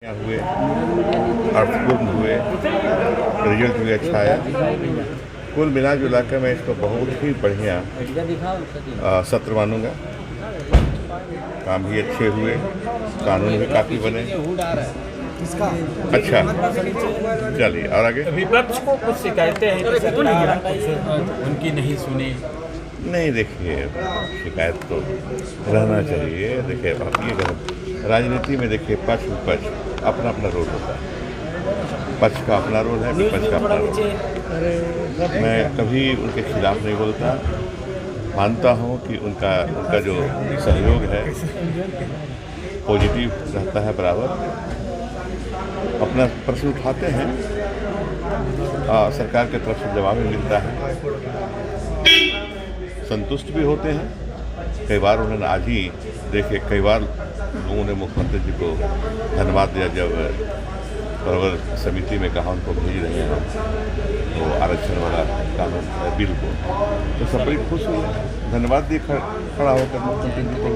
हुए, अर्थपूर्ण हुए, रिजल्ट भी अच्छा आया। कुल मिला जुला कर मैं इसको बहुत ही बढ़िया सत्र मानूंगा। काम भी अच्छे हुए, कानून भी काफ़ी बने। अच्छा, चलिए और आगे। विपक्ष को कुछ शिकायतें हैं कि सरकार उनकी नहीं सुनी। नहीं, देखिए शिकायत तो रहना चाहिए। देखिए अब ये राजनीति में देखिए पक्ष विपक्ष अपना अपना रोल होता है। पक्ष का अपना रोल है, विपक्ष का अपना रोल है। मैं कभी उनके खिलाफ नहीं बोलता। मानता हूँ कि उनका जो सहयोग है पॉजिटिव रहता है बराबर। अपना प्रश्न उठाते हैं, सरकार की तरफ से जवाब भी मिलता है, संतुष्ट भी होते हैं। कई बार उन्होंने आज ही देखे, कई बार लोगों ने मुख्यमंत्री जी को धन्यवाद दिया जब प्रवर समिति में कहा उनको भेज रहे हैं वो आरक्षण वाला कानून बिल को, तो सब बड़ी खुश हुए, धन्यवाद दिए खड़ा होकर मुख्यमंत्री जी को।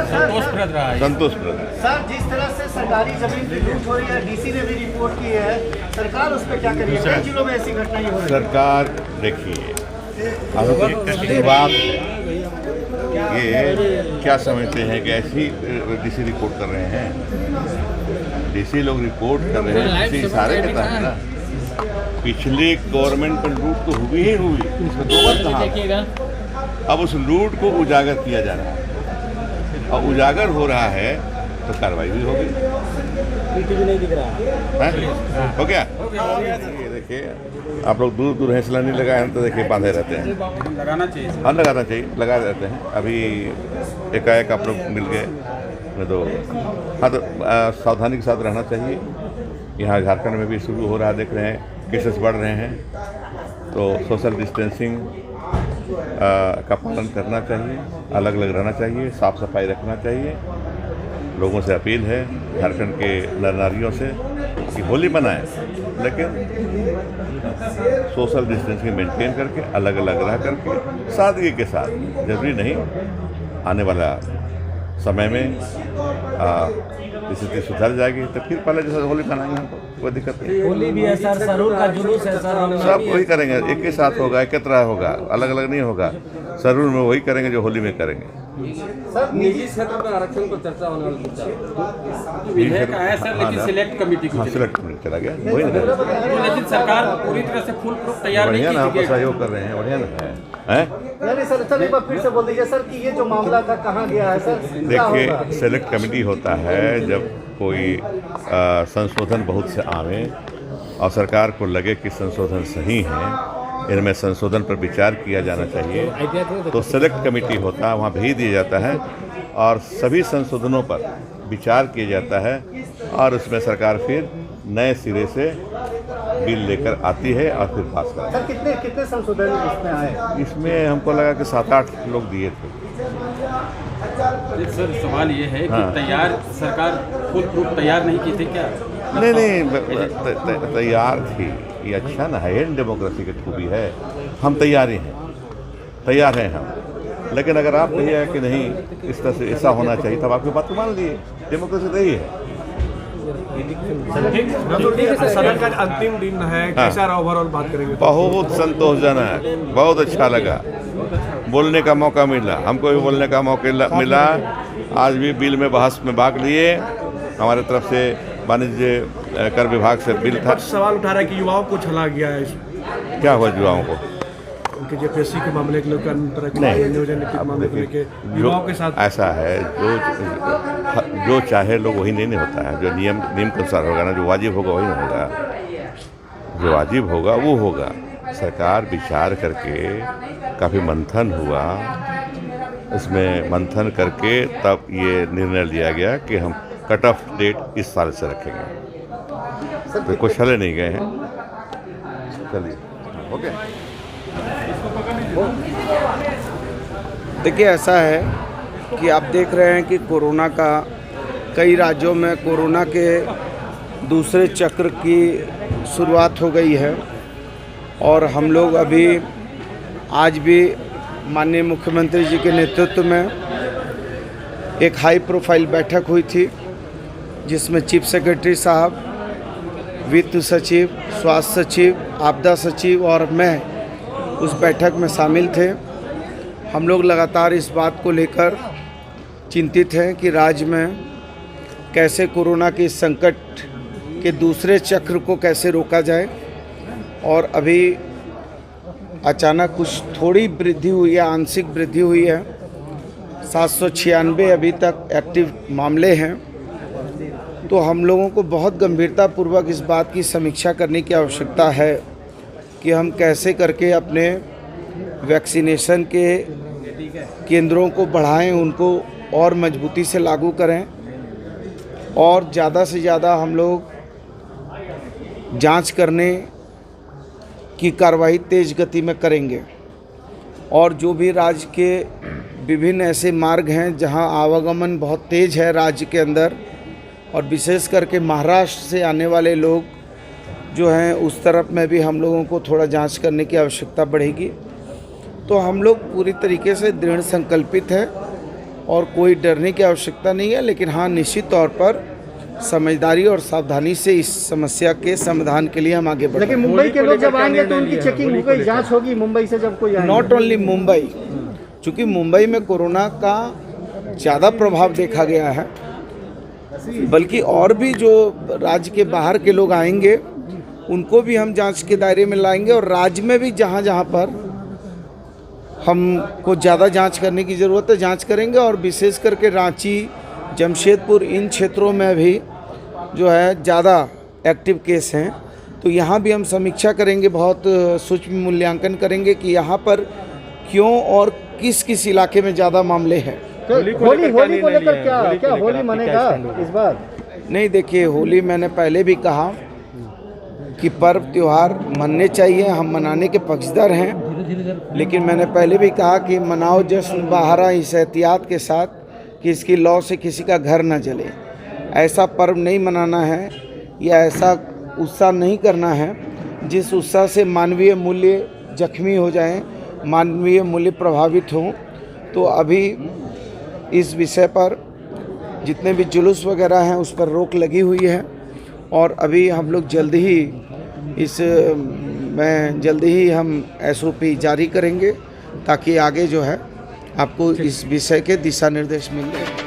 संतोषप्रद रहा है। संतोषप्रद। सर, जिस तरह से सरकारी जमीन की लूट हो रही है, डीसी ने भी रिपोर्ट की है, सरकार उस पर क्या करेगी? कई जिलों में ऐसी घटनाएं हो रही है। सरकार देखिए बात ये क्या समझते हैं कि ऐसी डीसी रिपोर्ट कर रहे हैं। डीसी लोग रिपोर्ट कर रहे हैं इसी इशारे के तहत ना। पिछले गवर्नमेंट पर लूट तो हुई ही हुई, इसमें दो बात कहा। अब उस लूट को उजागर किया जा रहा है और उजागर हो रहा है तो कार्रवाई भी होगी। नहीं दिख रहा है? हो गया? ये देखिए आप लोग दूर दूर हंसला नहीं लगाए हैं तो देखिए बांधे रहते हैं। लगाना चाहिए। हाँ, लगाना चाहिए, लगा देते हैं। अभी एकाएक आप लोग मिल गए तो हाँ, तो सावधानी के साथ रहना चाहिए। यहाँ झारखंड में भी शुरू हो रहा है, देख रहे हैं केसेस बढ़ रहे हैं, तो सोशल डिस्टेंसिंग का पालन करना चाहिए, अलग अलग रहना चाहिए, साफ सफाई रखना चाहिए। लोगों से अपील है, झारखंड के नर नारियों से, कि होली मनाएं लेकिन सोशल डिस्टेंसिंग मेंटेन करके, अलग अलग रह करके, सादगी के साथ। जरूरी नहीं आने वाला समय में स्थिति सुधर जाएगी तो फिर पहले जैसे होली मनाएंगे, हमको कोई दिक्कत नहीं। होली भी है सर, सरूर का जुलूस है सर, सब वही करेंगे, एक ही साथ होगा, एक तरह होगा, अलग अलग नहीं होगा। सरूर में वही करेंगे जो होली में करेंगे। सर, निजी क्षेत्र में आरक्षण पर चर्चा होने वाली विधेयक आया सर, लेकिन सिलेक्ट कमेटी को सिलेक्ट कमेटी चला गया, वही ना। लेकिन सरकार पूरी तरह से फुल प्रूफ तैयार नहीं बढ़िया ना, की हमको सहयोग कर रहे हैं, बढ़िया ना है। नहीं सर, एक बार फिर से बोल दीजिए सर कि ये जो मामला था कहाँ गया है सर? देखिए सेलेक्ट कमेटी होता है जब कोई संशोधन बहुत से आवे और सरकार को लगे कि संशोधन सही है, इनमें संशोधन पर विचार किया जाना चाहिए, तो सेलेक्ट कमेटी होता है, वहाँ भेज दिया जाता है और सभी संशोधनों पर विचार किया जाता है और उसमें सरकार फिर नए सिरे से बिल लेकर आती है और फिर पास करती है। सर, कितने संशोधन इसमें आए? इसमें हमको लगा कि 7-8 लोग दिए थे। सर, सवाल ये है कि तैयार सरकार फुल प्रूफ तैयार नहीं की थी क्या? नहीं, तैयार थी। ये अच्छा ना है, डेमोक्रेसी की खूबी है। हम तैयार हैं हम। लेकिन अगर आप कहिए कि नहीं इस तरह से ऐसा होना चाहिए, तब आपकी बात को मान लिए। डेमोक्रेसी तो यही है। सदन का अंतिम दिन है, कैसा रहा ओवरऑल बात करेंगे? बहुत संतोषजनक, बहुत अच्छा लगा, बोलने का मौका मिला, हमको भी बोलने का मौका मिला। आज भी बिल में बहस में भाग लिए। हमारे तरफ से वाणिज्य कर विभाग से बिल था। सवाल उठा रहा है कि युवाओं को छला गया है। क्या हुआ युवाओं को? उनके जेपीएससी के मामले के लोग युवाओं के साथ ऐसा है, जो चाहे लोग वही नहीं होता है। जो नियम के अनुसार होगा ना, जो वाजिब होगा वही होगा, जो वाजिब होगा वो होगा। सरकार विचार करके काफ़ी मंथन हुआ, इसमें मंथन करके तब ये निर्णय लिया गया कि हम कट ऑफ डेट इस साल से रखेंगे। तो कुछ हले नहीं गए हैं। चलिए, ओके। देखिए ऐसा है कि आप देख रहे हैं कि कोरोना का कई राज्यों में कोरोना के दूसरे चक्र की शुरुआत हो गई है और हम लोग अभी आज भी माननीय मुख्यमंत्री जी के नेतृत्व में एक हाई प्रोफाइल बैठक हुई थी जिसमें चीफ सेक्रेटरी साहब, वित्त सचिव, स्वास्थ्य सचिव, आपदा सचिव और मैं उस बैठक में शामिल थे। हम लोग लगातार इस बात को लेकर चिंतित हैं कि राज्य में कैसे कोरोना के संकट के दूसरे चक्र को कैसे रोका जाए। और अभी अचानक कुछ थोड़ी वृद्धि हुई है, आंशिक वृद्धि हुई है। 796 अभी तक एक्टिव मामले हैं। तो हम लोगों को बहुत गंभीरतापूर्वक इस बात की समीक्षा करने की आवश्यकता है कि हम कैसे करके अपने वैक्सीनेशन के केंद्रों को बढ़ाएं, उनको और मजबूती से लागू करें और ज़्यादा से ज़्यादा हम लोग जांच करने की कार्रवाई तेज़ गति में करेंगे। और जो भी राज्य के विभिन्न ऐसे मार्ग हैं जहां आवागमन बहुत तेज़ है राज्य के अंदर, और विशेष करके महाराष्ट्र से आने वाले लोग जो हैं उस तरफ में भी हम लोगों को थोड़ा जांच करने की आवश्यकता बढ़ेगी। तो हम लोग पूरी तरीके से दृढ़ संकल्पित हैं और कोई डरने की आवश्यकता नहीं है। लेकिन हाँ, निश्चित तौर पर समझदारी और सावधानी से इस समस्या के समाधान के लिए हम आगे बढ़ेंगे। लेकिन मुंबई के लोग जब आएंगे तो उनकी चेकिंग होगी, जांच होगी मुंबई से जब कोई आएंगे। नॉट ओनली मुंबई, चूँकि मुंबई में कोरोना का ज़्यादा प्रभाव देखा गया है, बल्कि और भी जो राज्य के बाहर के लोग आएंगे उनको भी हम जांच के दायरे में लाएंगे। और राज्य में भी जहां जहां पर हमको ज़्यादा जांच करने की ज़रूरत है जांच करेंगे। और विशेष करके रांची, जमशेदपुर, इन क्षेत्रों में भी जो है ज़्यादा एक्टिव केस हैं। तो यहाँ भी हम समीक्षा करेंगे, बहुत सूक्ष्म मूल्यांकन करेंगे कि यहाँ पर क्यों और किस किस इलाके में ज़्यादा मामले हैं। होली को लेकर क्या होली मनेगा इस बार? नहीं, देखिए, होली मैंने पहले भी कहा कि पर्व त्यौहार मनने चाहिए, हम मनाने के पक्षधर हैं। लेकिन मैंने पहले भी कहा कि मनाओ जश्न बहारा इस एहतियात के साथ कि इसकी लौ से किसी का घर न जले। ऐसा पर्व नहीं मनाना है या ऐसा उत्साह नहीं करना है जिस उत्साह से मानवीय मूल्य जख्मी हो जाएं, मानवीय मूल्य प्रभावित हों। तो अभी इस विषय पर जितने भी जुलूस वगैरह हैं उस पर रोक लगी हुई है। और अभी हम लोग जल्दी ही हम SOP जारी करेंगे ताकि आगे जो है आपको इस विषय के दिशा निर्देश मिल जाए।